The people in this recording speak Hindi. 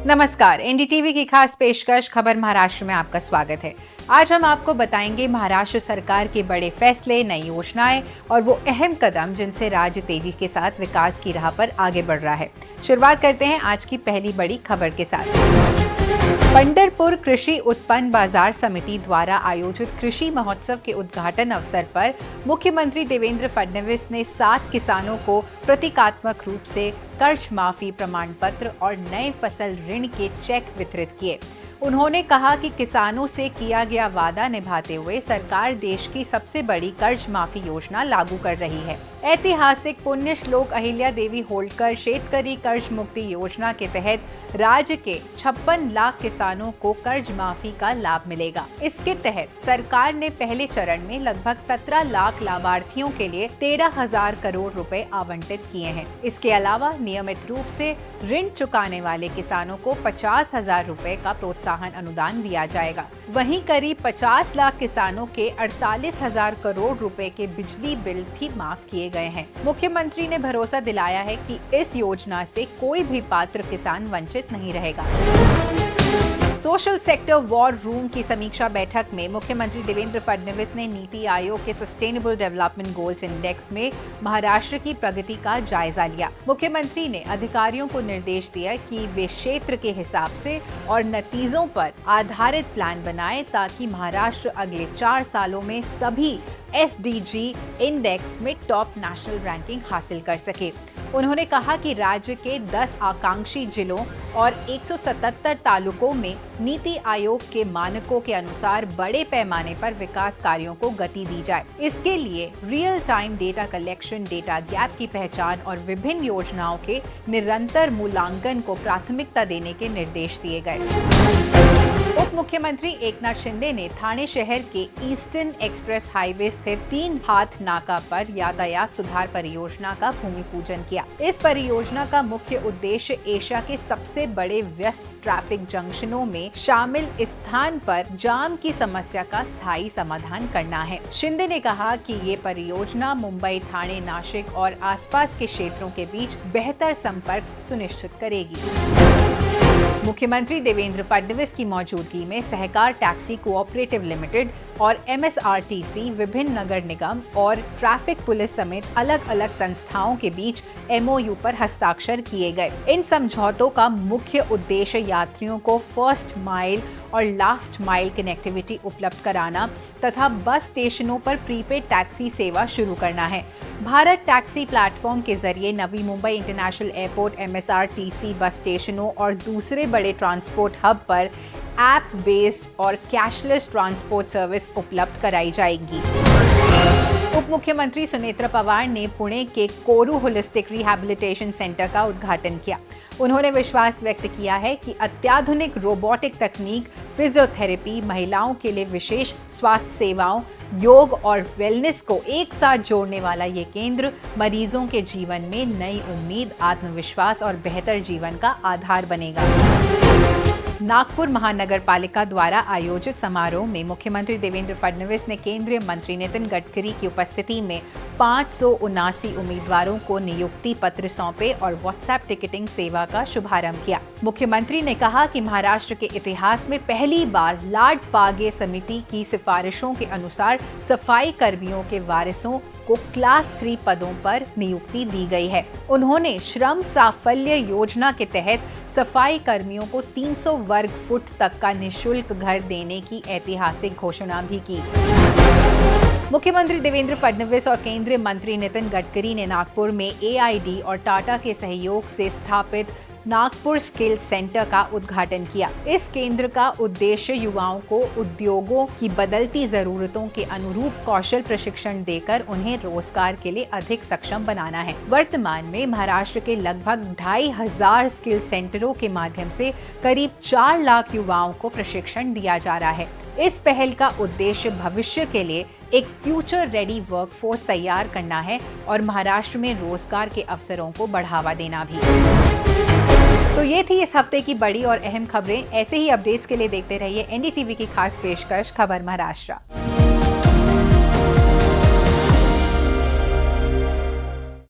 नमस्कार, एनडीटीवी की खास पेशकश खबर महाराष्ट्र में आपका स्वागत है। आज हम आपको बताएंगे महाराष्ट्र सरकार के बड़े फैसले, नई योजनाएं और वो अहम कदम जिनसे राज्य तेजी के साथ विकास की राह पर आगे बढ़ रहा है। शुरुआत करते हैं आज की पहली बड़ी खबर के साथ। पंढरपुर कृषि उत्पन्न बाजार समिति द्वारा आयोजित कृषि महोत्सव के उद्घाटन अवसर पर मुख्यमंत्री देवेंद्र फडणवीस ने 7 किसानों को प्रतीकात्मक रूप से कर्ज माफी प्रमाण पत्र और नए फसल ऋण के चेक वितरित किए। उन्होंने कहा कि किसानों से किया गया वादा निभाते हुए सरकार देश की सबसे बड़ी कर्ज माफी योजना लागू कर रही है। ऐतिहासिक पुण्य श्लोक अहिल्या देवी होल्कर शेतकरी कर्ज मुक्ति योजना के तहत राज्य के 56 लाख किसानों को कर्ज माफी का लाभ मिलेगा। इसके तहत सरकार ने पहले चरण में लगभग 17 लाख लाभार्थियों के लिए 13,000 करोड़ रुपए आवंटित किए हैं। इसके अलावा नियमित रूप से ऋण चुकाने वाले किसानों को 50,000 रुपए का प्रोत्साहन अनुदान दिया जाएगा। वहीं करीब 50 लाख किसानों के 48,000 करोड़ रुपए के बिजली बिल भी माफ किए गए हैं। मुख्यमंत्री ने भरोसा दिलाया है कि इस योजना से कोई भी पात्र किसान वंचित नहीं रहेगा। सोशल सेक्टर वॉर रूम की समीक्षा बैठक में मुख्यमंत्री देवेंद्र फडणवीस ने नीति आयोग के सस्टेनेबल डेवलपमेंट गोल्स इंडेक्स में महाराष्ट्र की प्रगति का जायजा लिया। मुख्यमंत्री ने अधिकारियों को निर्देश दिया कि वे क्षेत्र के हिसाब से और नतीजों पर आधारित प्लान बनाएं ताकि महाराष्ट्र अगले 4 सालों में सभी SDG इंडेक्स में टॉप नेशनल रैंकिंग हासिल कर सके। उन्होंने कहा कि राज्य के 10 आकांक्षी जिलों और 177 तालुकों में नीति आयोग के मानकों के अनुसार बड़े पैमाने पर विकास कार्यों को गति दी जाए। इसके लिए real time data collection, data gap की पहचान और विभिन्न योजनाओं के निरंतर मूल्यांकन को प्राथमिकता देने के निर्देश दिए गए। उप मुख्यमंत्री एकनाथ शिंदे ने ठाणे शहर के ईस्टर्न एक्सप्रेस हाईवे स्थित 3 हाथ नाका पर यातायात सुधार परियोजना का भूमि पूजन किया। इस परियोजना का मुख्य उद्देश्य एशिया के सबसे बड़े व्यस्त ट्रैफिक जंक्शनों में शामिल इस स्थान पर जाम की समस्या का स्थायी समाधान करना है। शिंदे ने कहा कि ये परियोजना मुंबई, ठाणे, नासिक और आसपास के क्षेत्रों के बीच बेहतर संपर्क सुनिश्चित करेगी। मुख्यमंत्री देवेंद्र फडणवीस की मौजूदगी में सहकार टैक्सी कोऑपरेटिव लिमिटेड और MSRTC, विभिन्न नगर निगम और ट्रैफिक पुलिस समेत अलग अलग संस्थाओं के बीच MOU पर हस्ताक्षर किए गए। इन समझौतों का मुख्य उद्देश्य यात्रियों को फर्स्ट माइल और लास्ट माइल कनेक्टिविटी उपलब्ध कराना तथा बस स्टेशनों पर प्रीपेड टैक्सी सेवा शुरू करना है। भारत टैक्सी प्लेटफॉर्म के जरिए Navi Mumbai international airport, MSRTC बस स्टेशनों और दूसरे बड़े ट्रांसपोर्ट हब पर ऐप बेस्ड और कैशलेस ट्रांसपोर्ट सर्विस उपलब्ध कराई जाएगी। उप मुख्यमंत्री सुनेत्र पवार ने पुणे के कोरू होलिस्टिक रिहैबिलिटेशन सेंटर का उद्घाटन किया। उन्होंने विश्वास व्यक्त किया है कि अत्याधुनिक रोबोटिक तकनीक, फिजियोथेरेपी, महिलाओं के लिए विशेष स्वास्थ्य सेवाओं, योग और वेलनेस को एक साथ जोड़ने वाला ये केंद्र मरीजों के जीवन में नई उम्मीद, आत्मविश्वास और बेहतर जीवन का आधार बनेगा। नागपुर महानगर पालिका द्वारा आयोजित समारोह में मुख्यमंत्री देवेंद्र फडणवीस ने केंद्रीय मंत्री नितिन गडकरी की उपस्थिति में 579 उम्मीदवारों को नियुक्ति पत्र सौंपे और व्हाट्सएप टिकटिंग सेवा का शुभारंभ किया। मुख्यमंत्री ने कहा कि महाराष्ट्र के इतिहास में पहली बार लाड पागे समिति की सिफारिशों के अनुसार सफाई कर्मियों के वारिसों को क्लास 3 पदों पर नियुक्ति दी गई है। उन्होंने श्रम साफल्य योजना के तहत सफाई कर्मियों को 300 वर्ग फुट तक का निःशुल्क घर देने की ऐतिहासिक घोषणा भी की। मुख्यमंत्री देवेंद्र फडणवीस और केंद्रीय मंत्री नितिन गडकरी ने नागपुर में AID और टाटा के सहयोग से स्थापित नागपुर स्किल सेंटर का उद्घाटन किया। इस केंद्र का उद्देश्य युवाओं को उद्योगों की बदलती जरूरतों के अनुरूप कौशल प्रशिक्षण देकर उन्हें रोजगार के लिए अधिक सक्षम बनाना है। वर्तमान में महाराष्ट्र के लगभग 2,500 स्किल सेंटरों के माध्यम से करीब 4 लाख युवाओं को प्रशिक्षण दिया जा रहा है। इस पहल का उद्देश्य भविष्य के लिए एक फ्यूचर रेडी वर्कफोर्स तैयार करना है और महाराष्ट्र में रोजगार के अवसरों को बढ़ावा देना भी। तो ये थी इस हफ्ते की बड़ी और अहम खबरें। ऐसे ही अपडेट्स के लिए देखते रहिए NDTV की खास पेशकश खबर महाराष्ट्र।